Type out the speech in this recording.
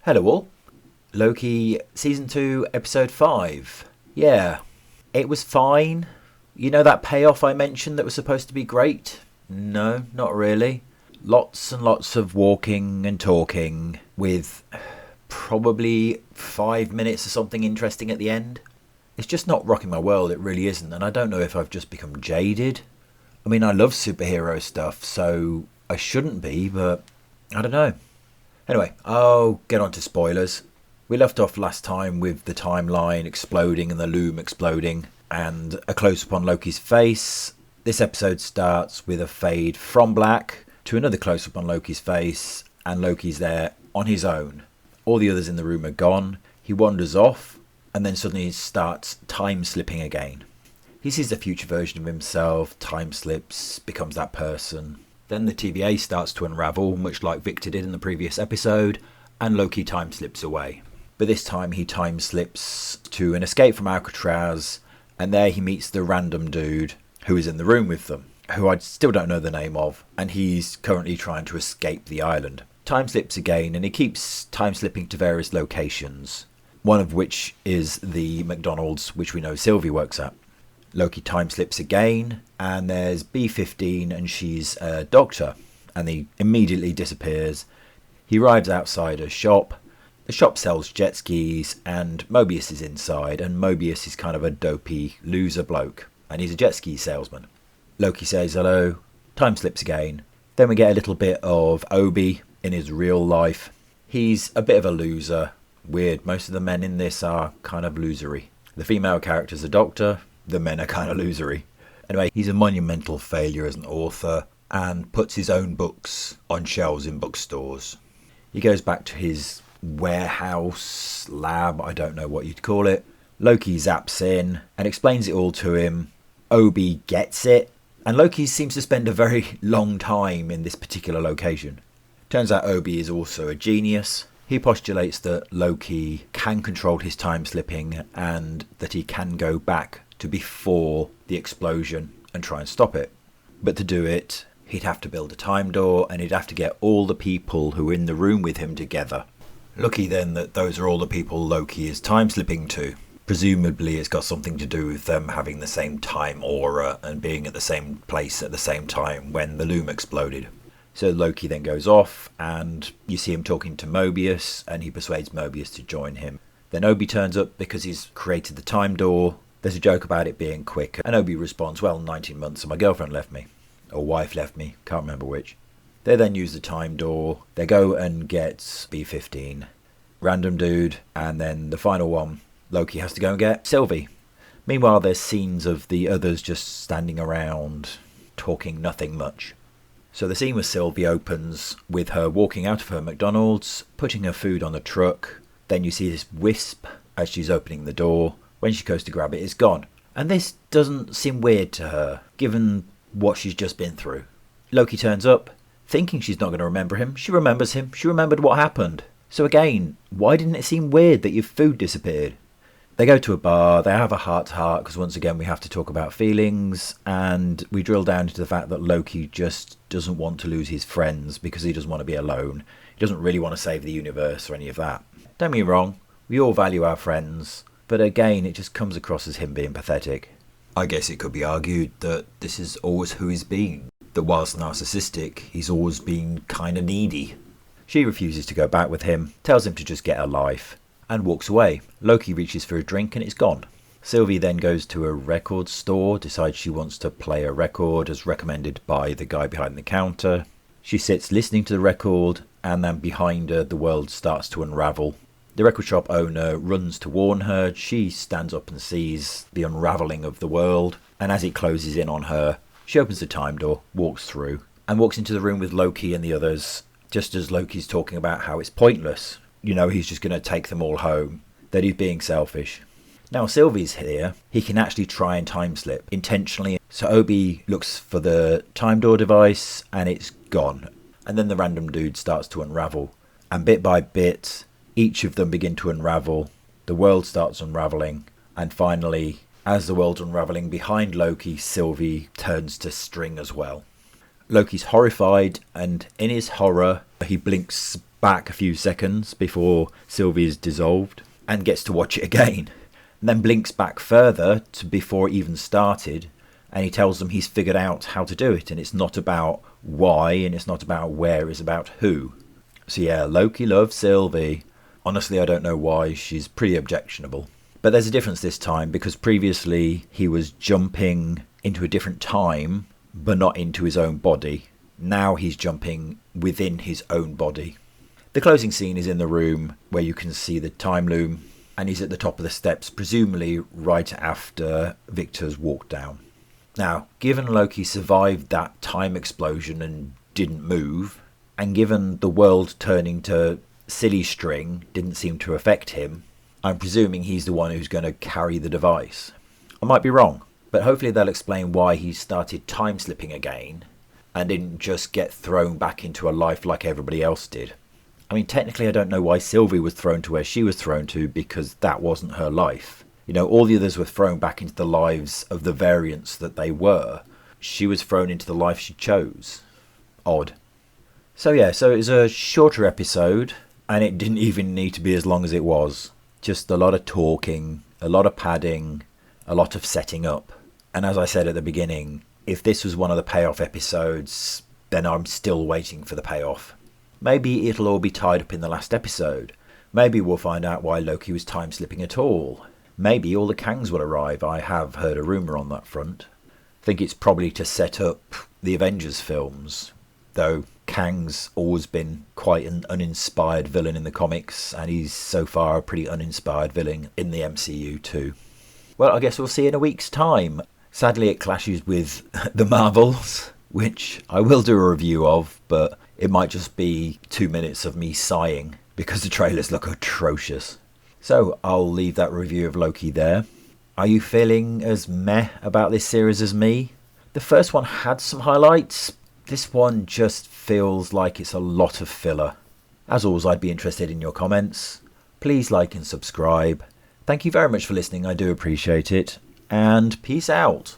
Hello all. Loki Season 2 Episode 5. Yeah, it was fine. You know that payoff I mentioned that was supposed to be great? No, not really. Lots and lots of walking and talking with probably 5 minutes of something interesting at the end. It's just not rocking my world, it really isn't, and I don't know if I've just become jaded. I mean, I love superhero stuff, so I shouldn't be, but I don't know. Anyway, I'll get on to spoilers. We left off last time with the timeline exploding and the loom exploding and a close-up on Loki's face. This episode starts with a fade from black to another close-up on Loki's face, and Loki's there on his own. All the others in the room are gone. He wanders off and then suddenly starts time-slipping again. He sees the future version of himself, time slips, becomes that person. Then the TVA starts to unravel, much like Victor did in the previous episode, and Loki time slips away. But this time he time slips to an escape from Alcatraz, and there he meets the random dude who is in the room with them, who I still don't know the name of, and he's currently trying to escape the island. Time slips again, and he keeps time slipping to various locations, one of which is the McDonald's, which we know Sylvie works at. Loki time slips again, and there's B-15, and she's a doctor, and he immediately disappears. He arrives outside a shop. The shop sells jet skis, and Mobius is inside, and Mobius is kind of a dopey loser bloke, and he's a jet ski salesman. Loki says hello, time slips again. Then we get a little bit of Obi in his real life. He's a bit of a loser. Weird, most of the men in this are kind of losery. The female character's a doctor. The men are kind of losery. Anyway, he's a monumental failure as an author and puts his own books on shelves in bookstores. He goes back to his warehouse, lab, I don't know what you'd call it. Loki zaps in and explains it all to him. Obi gets it, and Loki seems to spend a very long time in this particular location. Turns out Obi is also a genius. He postulates that Loki can control his time slipping and that he can go back to before the explosion and try and stop it. But to do it, he'd have to build a time door, and he'd have to get all the people who are in the room with him together. Lucky then that those are all the people Loki is time slipping to. Presumably it's got something to do with them having the same time aura and being at the same place at the same time when the loom exploded. So Loki then goes off, and you see him talking to Mobius, and he persuades Mobius to join him. Then Obi turns up because he's created the time door. There's a joke about it being quick, and Obi responds, well, 19 months and my girlfriend left me. Or wife left me, can't remember which. They then use the time door. They go and get B-15. Random dude. And then the final one, Loki has to go and get Sylvie. Meanwhile, there's scenes of the others just standing around, talking nothing much. So the scene with Sylvie opens with her walking out of her McDonald's, putting her food on the truck. Then you see this wisp as she's opening the door. When she goes to grab it, it's gone. And this doesn't seem weird to her, given what she's just been through. Loki turns up, thinking she's not going to remember him. She remembers him. She remembered what happened. So again, why didn't it seem weird that your food disappeared? They go to a bar, they have a heart-to-heart, because once again we have to talk about feelings, and we drill down into the fact that Loki just doesn't want to lose his friends because he doesn't want to be alone. He doesn't really want to save the universe or any of that. Don't get me wrong, we all value our friends. But again, it just comes across as him being pathetic. I guess it could be argued that this is always who he's been. That whilst narcissistic, he's always been kind of needy. She refuses to go back with him, tells him to just get a life, and walks away. Loki reaches for a drink and it's gone. Sylvie then goes to a record store, decides she wants to play a record as recommended by the guy behind the counter. She sits listening to the record, and then behind her the world starts to unravel. The record shop owner runs to warn her. She stands up and sees the unravelling of the world, and as it closes in on her, she opens the time door, walks through, and walks into the room with Loki and the others, just as Loki's talking about how it's pointless. You know, he's just going to take them all home, that he's being selfish. Now Sylvie's here. He can actually try and time slip intentionally. So Obi looks for the time door device, and it's gone. And then the random dude starts to unravel, and bit by bit, each of them begin to unravel. The world starts unraveling. And finally, as the world's unraveling behind Loki, Sylvie turns to string as well. Loki's horrified, and in his horror, he blinks back a few seconds before Sylvie is dissolved and gets to watch it again. And then blinks back further to before it even started, and he tells them he's figured out how to do it, and it's not about why and it's not about where, it's about who. So yeah, Loki loves Sylvie. Honestly, I don't know why. She's pretty objectionable. But there's a difference this time, because previously he was jumping into a different time, but not into his own body. Now he's jumping within his own body. The closing scene is in the room where you can see the time loom, and he's at the top of the steps, presumably right after Victor's walked down. Now, given Loki survived that time explosion and didn't move, and given the world turning to silly string didn't seem to affect him, I'm presuming he's the one who's going to carry the device. I might be wrong, but hopefully they'll explain why he started time slipping again and didn't just get thrown back into a life like everybody else did. I mean, technically I don't know why Sylvie was thrown to where she was thrown to, because that wasn't her life. You know, all the others were thrown back into the lives of the variants that they were. She was thrown into the life she chose. Odd. So yeah, so it was a shorter episode, and it didn't even need to be as long as it was. Just a lot of talking, a lot of padding, a lot of setting up. And as I said at the beginning, if this was one of the payoff episodes, then I'm still waiting for the payoff. Maybe it'll all be tied up in the last episode. Maybe we'll find out why Loki was time slipping at all. Maybe all the Kangs will arrive. I have heard a rumour on that front. I think it's probably to set up the Avengers films, though Kang's always been quite an uninspired villain in the comics, and he's so far a pretty uninspired villain in the MCU too. Well, I guess we'll see in a week's time. Sadly, it clashes with the Marvels, which I will do a review of, but it might just be 2 minutes of me sighing because the trailers look atrocious. So I'll leave that review of Loki there. Are you feeling as meh about this series as me? The first one had some highlights. This one just feels like it's a lot of filler. As always, I'd be interested in your comments. Please like and subscribe. Thank you very much for listening. I do appreciate it. And peace out.